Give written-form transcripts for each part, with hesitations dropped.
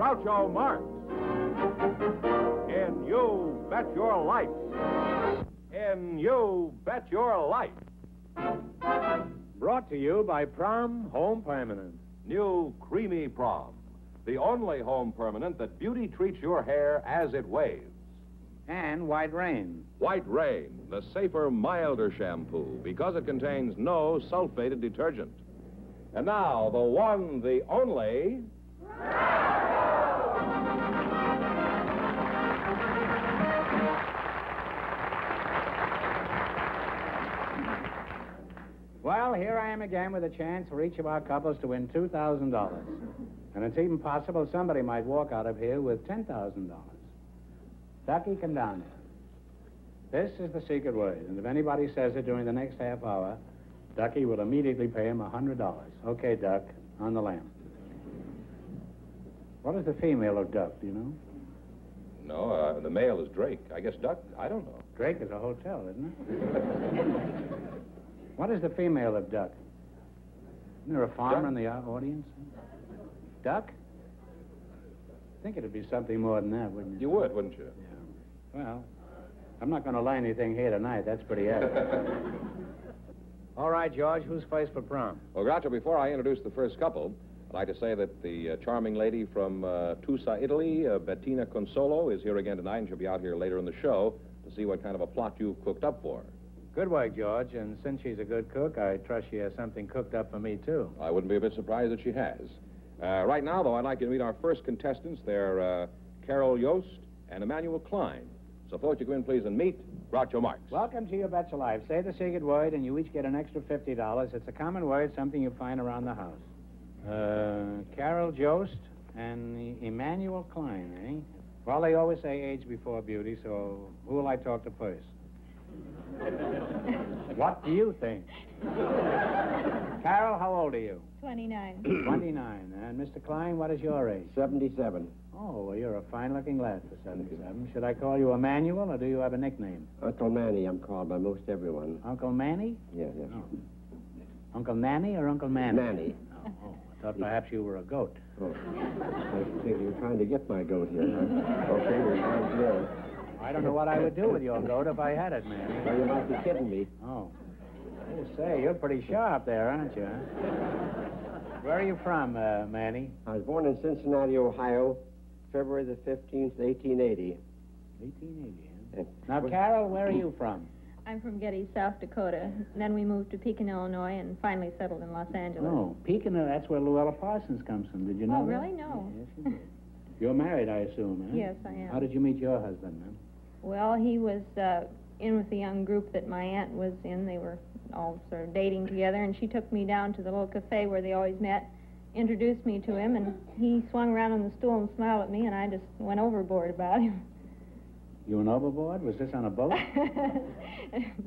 Groucho Marx in You Bet Your Life. In You Bet Your Life. Brought to you by Prom Home Permanent. New Creamy Prom, the only home permanent that beauty treats your hair as it waves. And White Rain. White Rain, the safer, milder shampoo because it contains no sulfated detergent. And now, the one, the only... Well, here I am again with a chance for each of our couples to win $2,000. And it's even possible somebody might walk out of here with $10,000. Ducky, come down here. This is the secret word, and if anybody says it during the next half hour, Ducky will immediately pay him $100. Okay, Duck, on the lamp. What is the female of Duck, do you know? No, the male is Drake. I guess Duck, I don't know. Drake is a hotel, isn't it? What is the female of Duck? Isn't there a farmer Duck? in the audience? Duck? I think it'd be something more than that, wouldn't it? You would, wouldn't you? Yeah. Well, I'm not going to lay anything here tonight. That's pretty evident. All right, George, who's first for prom? Well, Groucho, before I introduce the first couple, I'd like to say that the charming lady from Tusa, Italy, Bettina Consolo, is here again tonight, and she'll be out here later in the show to see what kind of a plot you've cooked up for her. Good work, George, and since she's a good cook, I trust she has something cooked up for me, too. I wouldn't be a bit surprised if she has. Right now, though, I'd like you to meet our first contestants. They're Carol Yost and Emmanuel Klein. So, folks, you go in, please, and meet Groucho Marx. Welcome to You Bet Your Life. Say the secret word, and you each get an extra $50. It's a common word, something you find around the house. Carol Yost and Emmanuel Klein, eh? Well, they always say age before beauty, so who will I talk to first? What do you think? Carol, how old are you? 29. 29. And Mr. Klein, what is your age? 77. Oh, well, you're a fine-looking lad for 77. Should I call you Emmanuel, or do you have a nickname? Uncle Manny, I'm called by most everyone. Uncle Manny? Yes, yes. Oh. Uncle Nanny or Uncle Manny? Manny. Oh, I thought perhaps you were a goat. Oh, I think you're trying to get my goat here, huh? Okay, we're going to I don't know what I would do with your goat if I had it, Manny. Well, you might be kidding me. Oh. Oh, say, you're pretty sharp there, aren't you? Where are you from, Manny? I was born in Cincinnati, Ohio, February the 15th, 1880. 1880, huh? Now, Carol, where are you from? I'm from Getty, South Dakota. And then we moved to Pekin, Illinois, and finally settled in Los Angeles. Oh, Pekin, that's where Luella Parsons comes from. Did you know Oh, that? really? No. Yes, you did. You're married, I assume, huh? Yes, I am. How did you meet your husband, then? Well, he was in with the young group that my aunt was in. They were all sort of dating together, and she took me down to the little cafe where they always met, introduced me to him, and he swung around on the stool and smiled at me, and I just went overboard about him. You went overboard? Was this on a boat?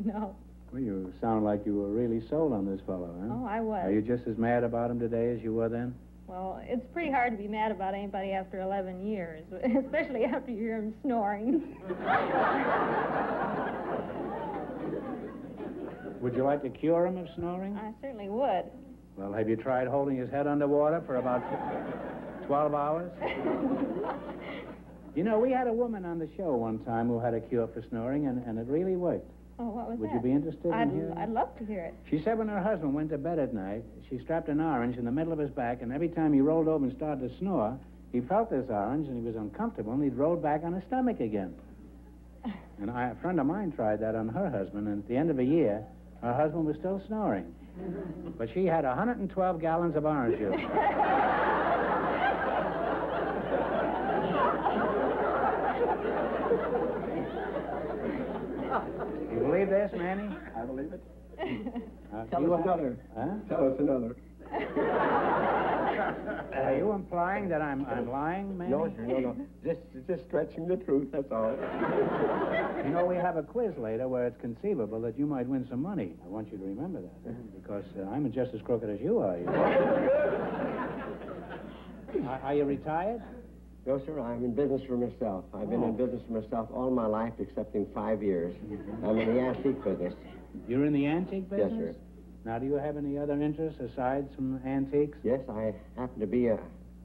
No. Well, you sound like you were really sold on this fellow, huh? Oh, I was. Are you just as mad about him today as you were then? Well, it's pretty hard to be mad about anybody after 11 years, especially after you hear him snoring. Would you like to cure him of snoring? I certainly would. Well, have you tried holding his head underwater for about 12 hours? You know, we had a woman on the show one time who had a cure for snoring, and it really worked. Oh, what was Would that? you be interested in hearing? I'd love to hear it. She said when her husband went to bed at night, she strapped an orange in the middle of his back, and every time he rolled over and started to snore, he felt this orange, and he was uncomfortable, and he'd roll back on his stomach again. And a friend of mine tried that on her husband, and at the end of a year, her husband was still snoring. But she had 112 gallons of orange juice. You believe this, Manny? I believe it. Tell us another. Huh? Tell us another. Are you implying that I'm lying, Manny? No, sir, no. Just stretching the truth, that's all. You know, we have a quiz later where it's conceivable that you might win some money. I want you to remember that, because I'm just as crooked as you are. You know? Are you retired? No, sir, I'm in business for myself. I've been in business for myself all my life, excepting 5 years. I'm in the antique business. You're in the antique business? Yes, sir. Now, do you have any other interests aside from antiques? Yes, I happen to be a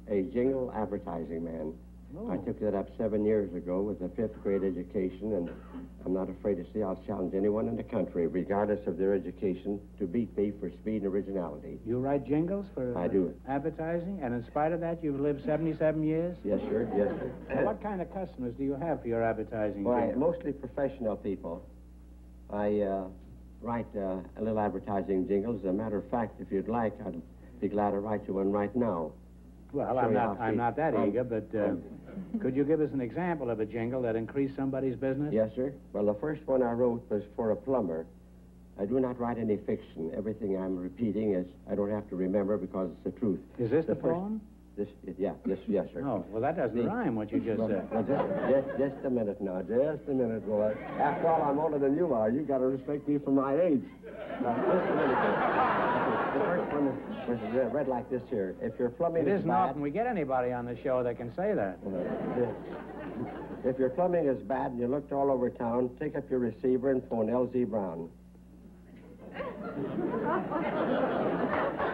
a jingle advertising man. Oh. I took that up 7 years ago with a 5th grade education, and I'm not afraid to say I'll challenge anyone in the country, regardless of their education, to beat me for speed and originality. You write jingles for I do. advertising, and in spite of that, you've lived 77 years? Yes, sir. Yes, sir. What kind of customers do you have for your advertising? Why, jingles? mostly professional people. I write a little advertising jingles. As a matter of fact, if you'd like, I'd be glad to write you one right now. Well, I'm not that eager, but could you give us an example of a jingle that increased somebody's business? Yes, sir. Well, the first one I wrote was for a plumber. I do not write any fiction. Everything I'm repeating is I don't have to remember because it's the truth. Is this the poem? Yes, sir. Oh, well, that doesn't rhyme, what you just said. Well, just a minute now. Just a minute, boy. After all, I'm older than you are. You've got to respect me for my age. Now, just a minute. The first one was read like this here. If your plumbing It is isn't bad... often we get anybody on the show that can say that. If your plumbing is bad and you looked all over town, take up your receiver and phone L.Z. Brown.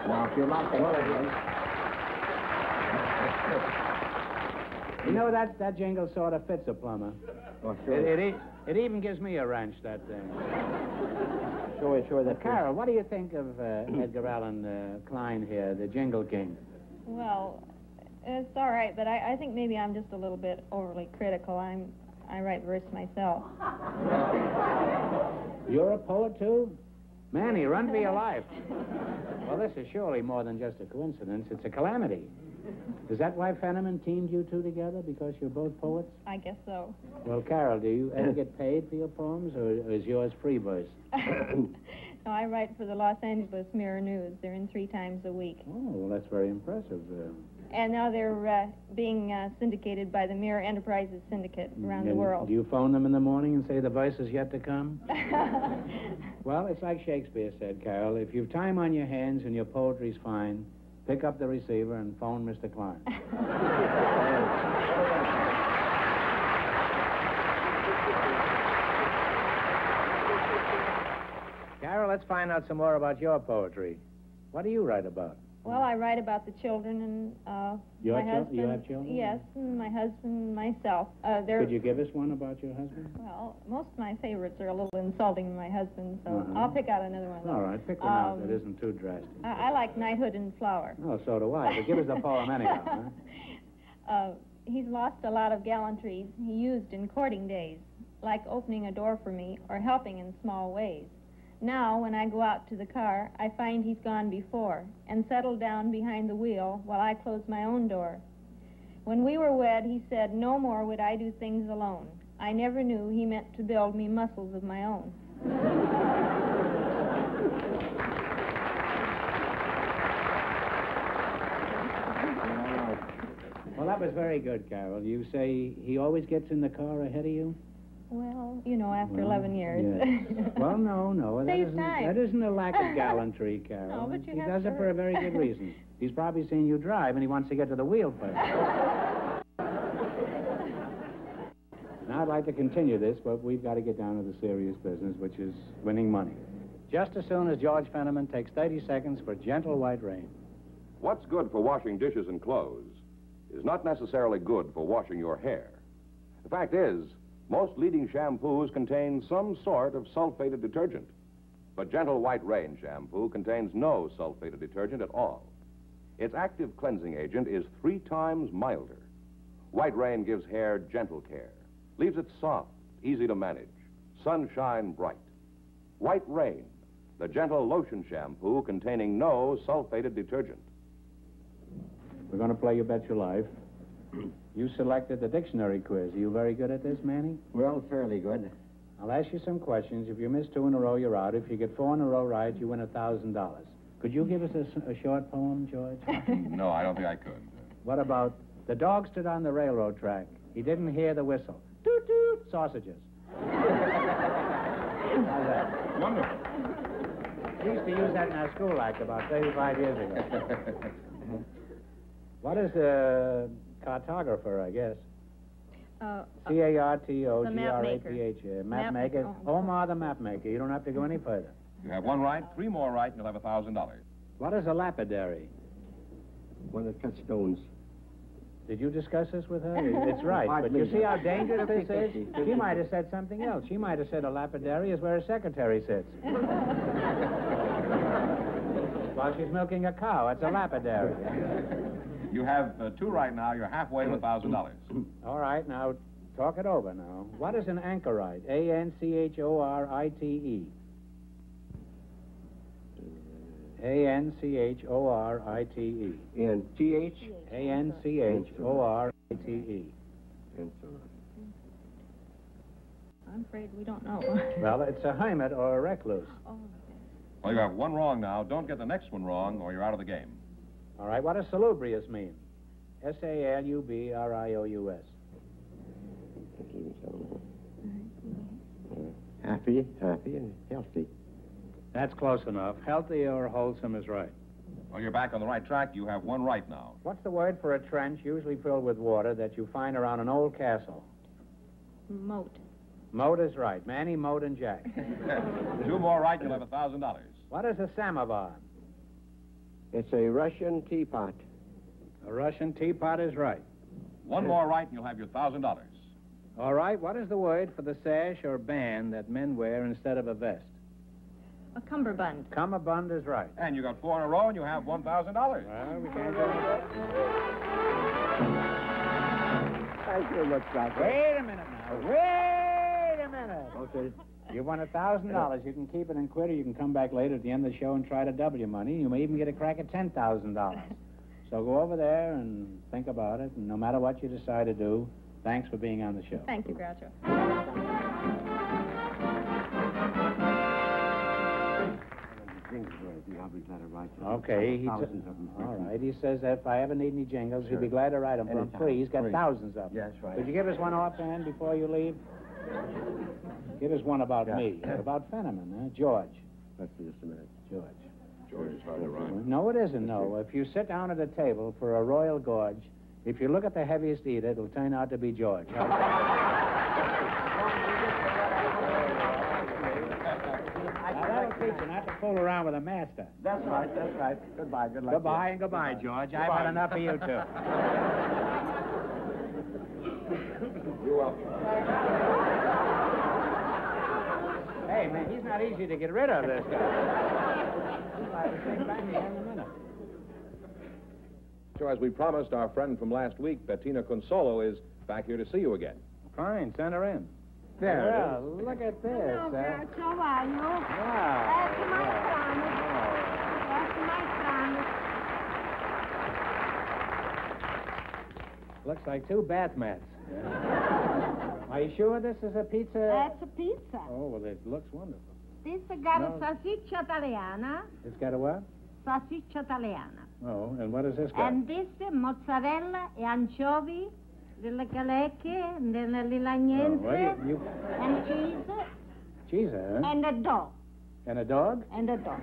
Now, if you like another one... You know, that jingle sort of fits a plumber. Oh, sure. It even gives me a wrench, that thing. Sure that... Carol, what do you think of Edgar Allan Klein here, the Jingle King? Well, it's all right, but I think maybe I'm just a little bit overly critical. I write verse myself. You're a poet, too? Manny, run for your life. Well, this is surely more than just a coincidence. It's a calamity. Is that why Fenneman teamed you two together, because you're both poets? I guess so. Well, Carol, do you ever get paid for your poems, or is yours free verse? No, I write for the Los Angeles Mirror News. They're in 3 times a week. Oh, well, that's very impressive. And now they're being syndicated by the Mirror Enterprises Syndicate around the world. Do you phone them in the morning and say the verse is yet to come? Well, it's like Shakespeare said, Carol. If you've time on your hands and your poetry's fine, pick up the receiver and phone Mr. Klein. Carol, let's find out some more about your poetry. What do you write about? Well, I write about the children and Your my husband. You have children? Yes, and my husband and myself. Could you give us one about your husband? Well, most of my favorites are a little insulting to my husband, so I'll pick out another one. All right, pick one out that isn't too drastic. I like Knighthood in Flower. Oh, so do I. But give us the poem anyhow, huh? He's lost a lot of gallantries he used in courting days, like opening a door for me or helping in small ways. Now, when I go out to the car, I find he's gone before and settled down behind the wheel while I close my own door. When we were wed, he said, no more would I do things alone. I never knew he meant to build me muscles of my own. Well, that was very good, Carol. You say he always gets in the car ahead of you? Well, you know, after 11 years. Yes. Well, no. Saves time. That isn't a lack of gallantry, Carol. No, but you he have does it for a very good reason. He's probably seen you drive, and he wants to get to the wheel first. Now, I'd like to continue this, but we've got to get down to the serious business, which is winning money. Just as soon as George Fenneman takes 30 seconds for Gentle White Rain. What's good for washing dishes and clothes is not necessarily good for washing your hair. The fact is, most leading shampoos contain some sort of sulfated detergent. But Gentle White Rain shampoo contains no sulfated detergent at all. Its active cleansing agent is 3 times milder. White Rain gives hair gentle care, leaves it soft, easy to manage, sunshine bright. White Rain, the gentle lotion shampoo containing no sulfated detergent. We're going to play You Bet Your Life. You selected the dictionary quiz. Are you very good at this, Manny? Well, fairly good. I'll ask you some questions. If you miss 2 in a row, you're out. If you get 4 in a row right, you win $1,000. Could you give us a short poem, George? No, I don't think I could. What about the dog stood on the railroad track. He didn't hear the whistle. Toot, toot, sausages. How's that? Wonderful. We used to use that in our school act about 35 years ago. What is a cartographer, I guess? C-A-R-T-O-G-R-A-P-H. Map maker. Omar the map maker. You don't have to go any further. You have 1 right, 3 more right, and you'll have $1,000. What is a lapidary? One that cuts stones. Did you discuss this with her? It's right, but you see how dangerous this is? She might have said something else. She might have said a lapidary is where a secretary sits. While she's milking a cow, it's a lapidary. You have 2 right now. You're halfway to $1,000. All right, now, talk it over now. What is an anchorite? A-N-C-H-O-R-I-T-E. A-N-C-H-O-R-I-T-E. N-T-H? A-N-C-H-O-R-I-T-E. I'm afraid we don't know. Well, it's a hermit or a recluse. Oh, Well, you have 1 wrong now. Don't get the next one wrong, or you're out of the game. All right, what does salubrious mean? S-A-L-U-B-R-I-O-U-S. Happy and healthy. That's close enough. Healthy or wholesome is right. Well, you're back on the right track. You have 1 right now. What's the word for a trench usually filled with water that you find around an old castle? moat. Moat is right. Manny, Moat, and Jack. 2 more right, you'll have $1,000. What is a samovar? It's a Russian teapot. A Russian teapot is right. 1 more right, and you'll have your $1,000. All right, what is the word for the sash or band that men wear instead of a vest? A cummerbund. Cummerbund is right. And you got 4 in a row, and you have $1,000. Well, we can't go. Thank you, look, Doctor. Wait a minute now. Wait a minute. Okay. You won $1,000. You can keep it in quid, or you can come back later at the end of the show and try to double your money. You may even get a crack at $10,000. So go over there and think about it, and no matter what you decide to do, thanks for being on the show. Thank you, Groucho. Okay. All right. He says that if I ever need any jingles, he'd be glad to write them for him. Please, get thousands of them. Yes, right. Could you give us one offhand before you leave? Give us one about me, about Fenneman, huh? George. Let's see just a minute. George. George is hard to rhyme. No, it isn't, no. If you sit down at a table for a royal gorge, if you look at the heaviest eater, it'll turn out to be George. Now, that'll teach you not to fool around with a master. That's right, that's right. Goodbye, good luck. Goodbye and goodbye, George. I've had enough of you, too. You're welcome. Hey, man, he's not easy to get rid of, this guy. He's like the same back again in a minute. So as we promised, our friend from last week, Bettina Consolo, is back here to see you again. Fine, send her in. There Well, look at this. Hello, Groucho, how are you? Wow. That's my promise. That's my promise. Looks like 2 bath mats. Are you sure this is a pizza? That's a pizza. Oh, well, it looks wonderful. This got No. a salsiccia italiana. It's got a what? Salsiccia italiana. Oh, and what does this got? And this mozzarella e anchovy, delle calecche, delle lilagnenze, you... and cheese, Cheese, huh? and a dog. And a dog? And a dog.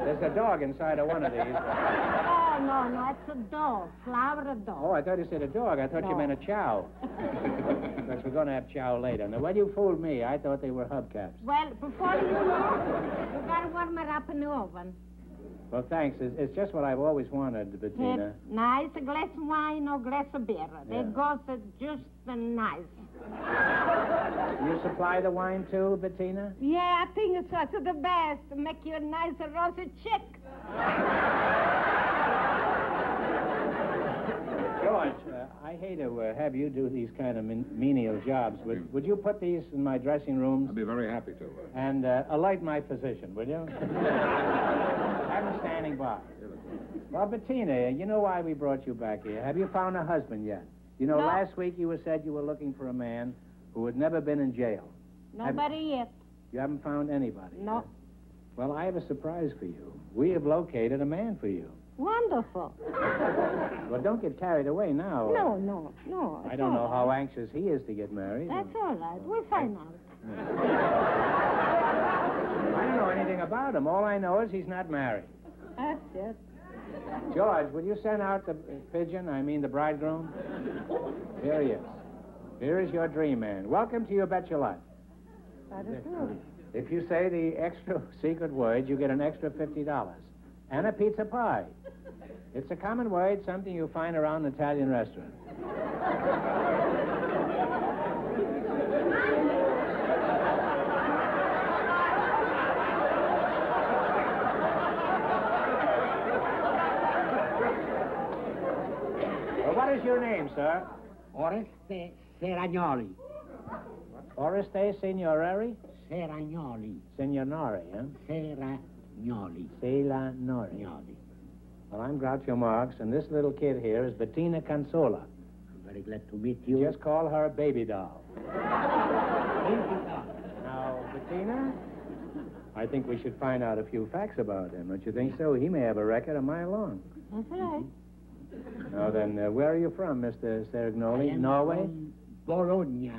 There's a dog inside of one of these. Oh, no, it's a dog. Flower dog. Oh, I thought you said a dog. I thought you No. meant a chow. Because we're going to have chow later. Now, well, you fooled me. I thought they were hubcaps. Well, before you know, you gotta warm it up in the oven. Well, thanks. It's just what I've always wanted, Bettina. Nice, a glass of wine or glass of beer. Yeah. They go so just nice. You supply the wine, too, Bettina? Yeah, I think it's also the best. Make you a nice roasted chick. George, I hate to have you do these kind of menial jobs. Would you put these in my dressing rooms? I'd be very happy to. And alight my physician, will you? I'm standing by. Well, Bettina, you know why we brought you back here. Have you found a husband yet? You know, No. last week you said you were looking for a man who had never been in jail. Nobody yet. You haven't found anybody? No. Well, I have a surprise for you. We have located a man for you. Wonderful. Well, don't get carried away now. No. I don't know how anxious he is to get married. That's all right. We'll find out. I don't know anything about him. All I know is he's not married. That's it. George, will you send out the pigeon? I mean the bridegroom? Here he is. Here is your dream man. Welcome to You Bet Your Life. That is good. If you say the extra secret word, you get an extra $50. And a pizza pie. It's a common word, something you find around an Italian restaurant. Well, what is your name, sir? Oreste Seragnoli. Oreste Signorari? Seragnoli. Signorari, huh? Seragnoli. Selanori. Well, I'm Groucho Marx, and this little kid here is Bettina Consola. I'm very glad to meet you. Just call her Baby Doll. Now, Bettina, I think we should find out a few facts about him. Don't you think so? He may have a record a mile long. That's right. Now then, where are you from, Mr. Seragnoli? I am Norway? from Bologna.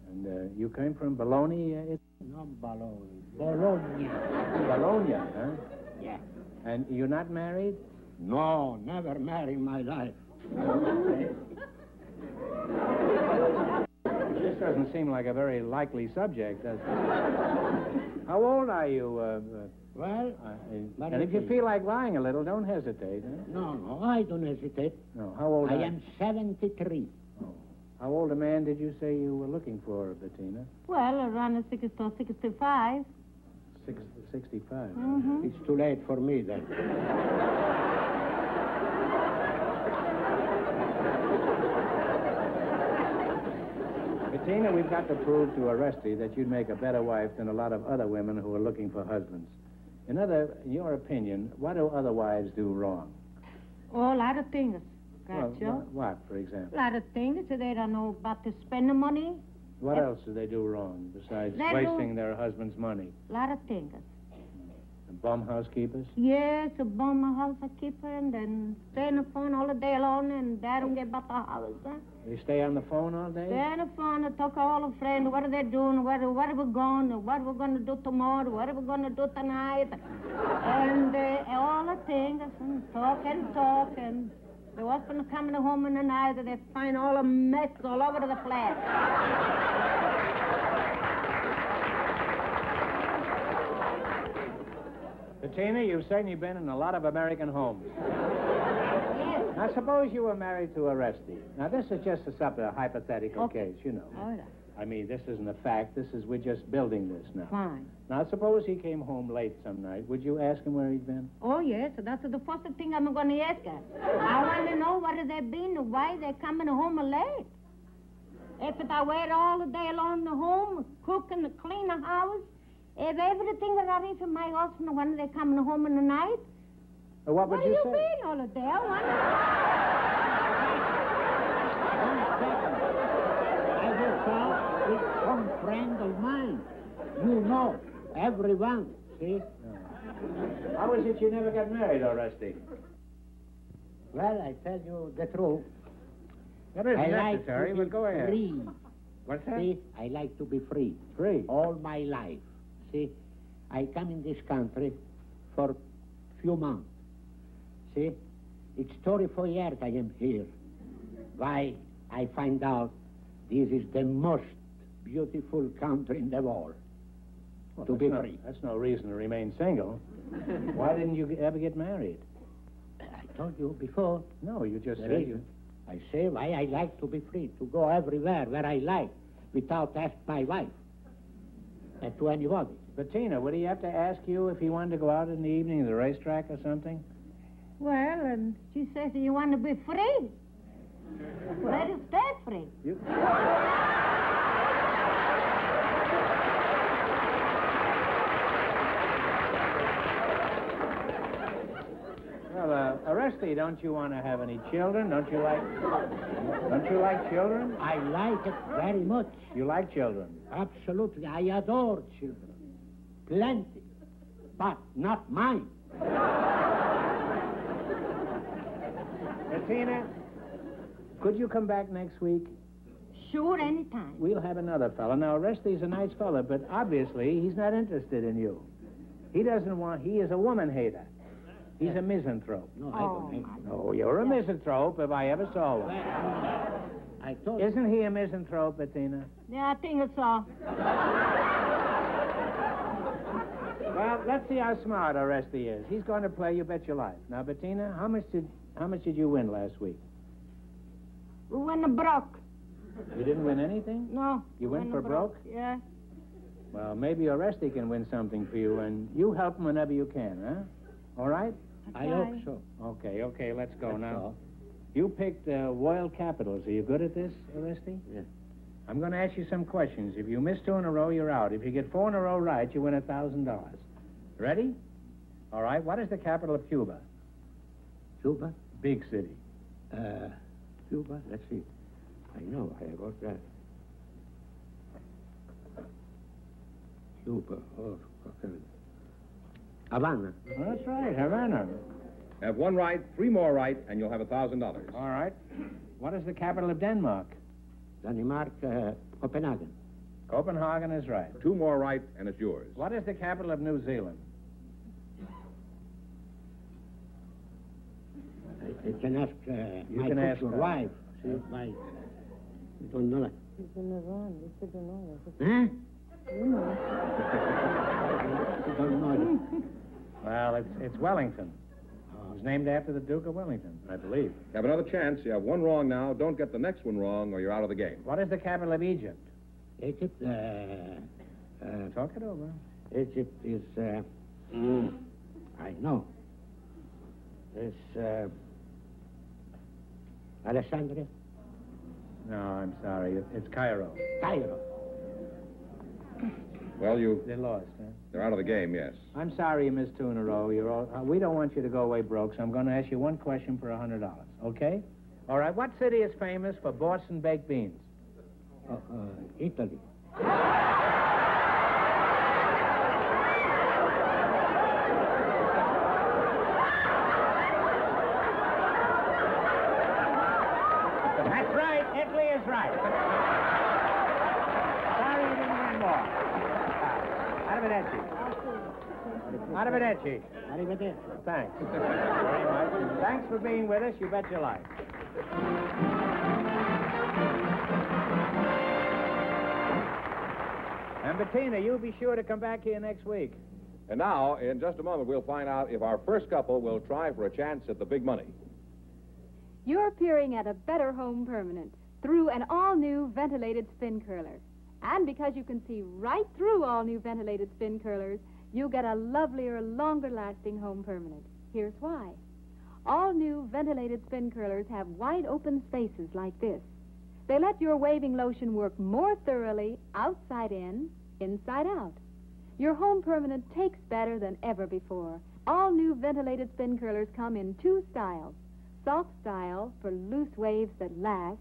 And you came from Bologna? Not Bologna. Bologna. Bologna, huh? Yeah. And you're not married? No, never married in my life. This doesn't seem like a very likely subject, does it? How old are you? Well, And if you feel like lying a little, don't hesitate. Huh? No, I don't hesitate. No, how old I are am 73. How old a man did you say you were looking for, Bettina? Well, around 60 or 65. 65. Mm-hmm. It's too late for me then. Bettina, we've got to prove to Oreste that you'd make a better wife than a lot of other women who are looking for husbands. In your opinion, what do other wives do wrong? Oh, a lot of things. Well, Gotcha. what, for example? A lot of things. They don't know about to spend the money. What else do they do wrong besides They wasting their husband's money? A lot of things. Bum housekeepers? Yes, a bum housekeeper, and then stay on the phone all the day long, and they don't get about the house. Huh? They stay on the phone all day? Stay on the phone and talk to all the friends. What are they doing? Where are we going? What are we going to do tomorrow? What are we going to do tonight? And all the things, and talk, and they often coming home in the night, and they find all the mess all over the place. Bettina, you've certainly been in a lot of American homes. Now, suppose you were married to Oreste. Now, this is just a hypothetical case, you know. All right. I mean, this isn't a fact. We're just building this now. Fine. Now, suppose he came home late some night. Would you ask him where he'd been? Oh, yes, that's the first thing I'm going to ask her. I want to know where they've been, why they're coming home late. If I wait all the day long at home, cook and clean the house, if everything is ready for my husband when they're coming home in the night, What would you say? Where you been all the day? I wonder. I just thought it's some friend of mine. You know, everyone, see? How is it you never got married, Oreste? Well, I tell you the truth. That isn't I necessary, like to but be go ahead. free. What's that? See, I like to be free. Free? All my life. See, I come in this country for few months. See, it's 34 years I am here. Why, I find out this is the most beautiful country in the world. Well, to be free. That's no reason to remain single. Why didn't you ever get married? I told you before. No, you just The said reason. I say why I like to be free, to go everywhere where I like, without asking my wife, and to anybody. Bettina, would he have to ask you if he wanted to go out in the evening to the racetrack or something? Well, and she says, you want to be free? Let us stay free. You... Well, Oreste, don't you want to have any children? Don't you like children? I like it very much. You like children? Absolutely. I adore children. Plenty. But not mine. Bettina, could you come back next week? Sure, anytime. We'll have another fella. Now, Oreste's a nice fella, but obviously he's not interested in you. He is a woman hater. He's a misanthrope. No, I don't. No, you're a misanthrope if I ever saw one. I told you. Isn't he a misanthrope, Bettina? Yeah, I think it's all. Well, Now, let's see how smart Oresty is. He's going to play You Bet Your Life. Now, Bettina, how much did you win last week? We went broke. You didn't win anything? No. You went for broke? Yeah. Well, maybe Oresty can win something for you, and you help him whenever you can, huh? All right? I hope so. Okay, let's go That's now. all. You picked Royal Capitals. Are you good at this, Oresty? Yeah. I'm going to ask you some questions. If you miss 2 in a row, you're out. If you get 4 in a row right, you win $1,000. Ready? All right. What is the capital of Cuba? Cuba? Big city. Cuba? Let's see. I know. I wrote that. Cuba. Oh, okay. Havana. That's right, Havana. Have 1 right, 3 more right, and you'll have $1,000. All right. What is the capital of Denmark? Denmark, Copenhagen. Copenhagen is right. 2 more right, and it's yours. What is the capital of New Zealand? I can ask You my can ask future her. wife. See, my... I don't know. Huh? I don't know. Well, it's Wellington. It was named after the Duke of Wellington, I believe. You have another chance. You have 1 wrong now. Don't get the next one wrong, or you're out of the game. What is the capital of Egypt? Egypt, Talk it over. Egypt is, I know. It's, Alexandria? No, I'm sorry. It's Cairo. Cairo. Well, They lost, huh? they're out of the game, yes. I'm sorry you missed 2 in a row. We don't want you to go away broke, so I'm going to ask you 1 question for $100, okay? All right, what city is famous for Boston baked beans? Italy. That's right. Italy is right. Sorry you didn't win more. Arrivederci. Arrivederci. Arrivederci. Thanks. Very much. And thanks for being with us. You bet your life. And Bettina, you be sure to come back here next week. And now, in just a moment, we'll find out if our first couple will try for a chance at the big money. You're peering at a better home permanent through an all-new ventilated spin curler. And because you can see right through all new ventilated spin curlers, you get a lovelier, longer-lasting home permanent. Here's why. All new ventilated spin curlers have wide open spaces like this. They let your waving lotion work more thoroughly outside in, inside out. Your home permanent takes better than ever before. All new ventilated spin curlers come in 2 styles. Soft style for loose waves that last,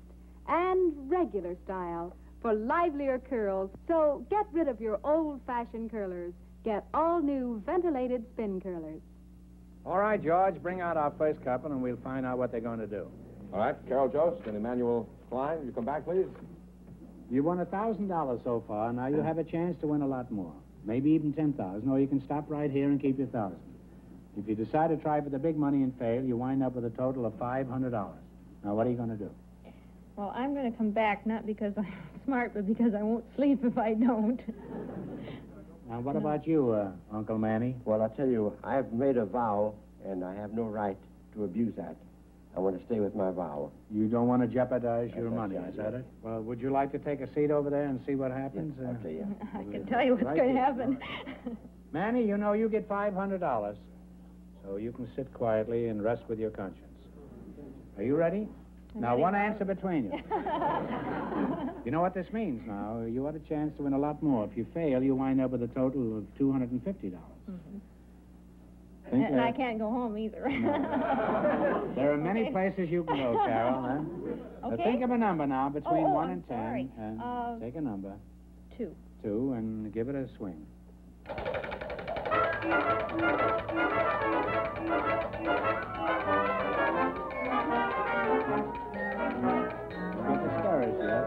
and regular style for livelier curls. So get rid of your old-fashioned curlers. Get all new ventilated spin curlers. All right, George, bring out our first couple, and we'll find out what they're going to do. All right, Carol Jost and Emmanuel Klein, you come back, please. You won $1,000 so far. Now you have a chance to win a lot more. Maybe even 10,000, or you can stop right here and keep your 1,000. If you decide to try for the big money and fail, you wind up with a total of $500. Now, what are you going to do? Well, I'm going to come back, not because I'm smart, but because I won't sleep if I don't. Now, what about you, Uncle Manny? Well, I tell you, I have made a vow, and I have no right to abuse that. I want to stay with my vow. You don't want to jeopardize your That's money, right, is that yes. it? Well, would you like to take a seat over there and see what happens? Yes, I'll tell you. I can tell you what's Right going to here. happen. Manny, you know you get $500, so you can sit quietly and rest with your conscience. Are you ready? Now, ready. one answer between you. You know what this means now. You have a chance to win a lot more. If you fail, you wind up with a total of $250. Think And I can't go home either. There are many Okay. places you can go, Carol. Huh? Okay. Think of a number now between Oh, 1 I'm and 10. sorry. And take a number. 2. 2, and give it a swing. Don't get discouraged yet.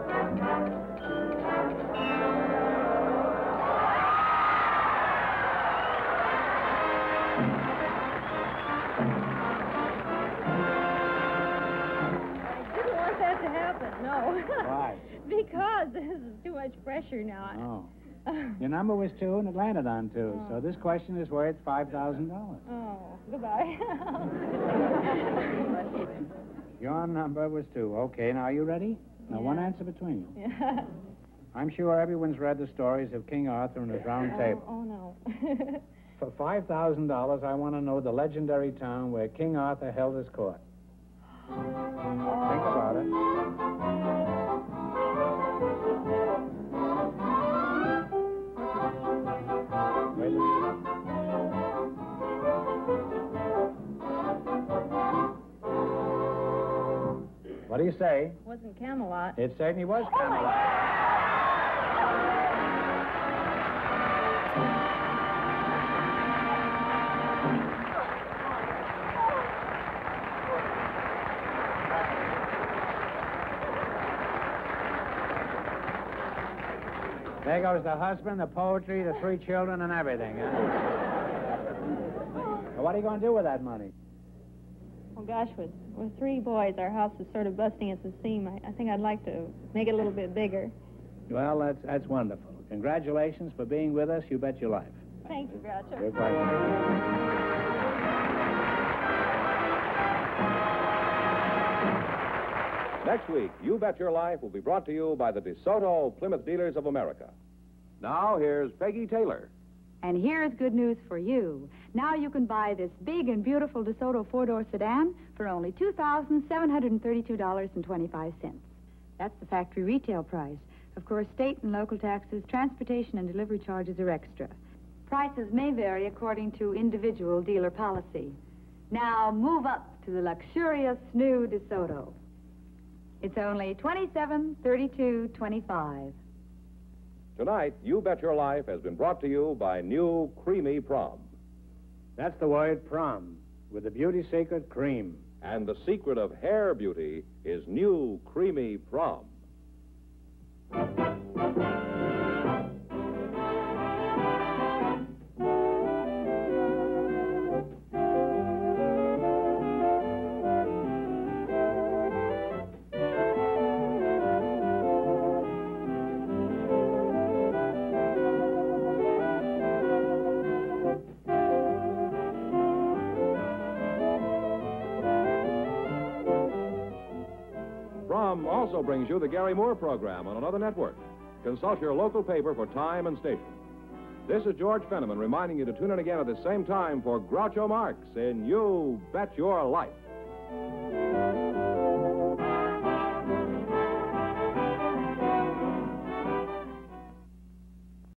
I didn't want that to happen, no. Why? Because this is too much pressure now. Oh. Your number was 2, and it landed on 2. So this question is worth $5,000. Oh, goodbye. Your number was 2. Okay, now are you ready? Now, one answer between you. Yeah. I'm sure everyone's read the stories of King Arthur and his round table. Oh, no. For $5,000, I want to know the legendary town where King Arthur held his court. Think about it. Wait a minute. What do you say? Wasn't Camelot. It certainly was Camelot. There goes the husband, the poetry, the 3 children, and everything. Huh? Well, what are you going to do with that money? Oh, gosh, with 3 boys, our house is sort of busting at the seam. I think I'd like to make it a little bit bigger. Well, that's wonderful. Congratulations for being with us. You bet your life. Thank you, Groucho. Your pleasure. Next week, You Bet Your Life will be brought to you by the DeSoto Plymouth Dealers of America. Now, here's Peggy Taylor. And here's good news for you. Now you can buy this big and beautiful DeSoto 4-door sedan for only $2,732.25. That's the factory retail price. Of course, state and local taxes, transportation, and delivery charges are extra. Prices may vary according to individual dealer policy. Now move up to the luxurious new DeSoto. It's only $2732.25. Tonight, You Bet Your Life has been brought to you by new Creamy Prom. That's the word, prom, with the beauty secret, cream. And the secret of hair beauty is new Creamy Prom. Prom also brings you the Gary Moore program on another network. Consult your local paper for time and station. This is George Fenneman reminding you to tune in again at the same time for Groucho Marx in You Bet Your Life.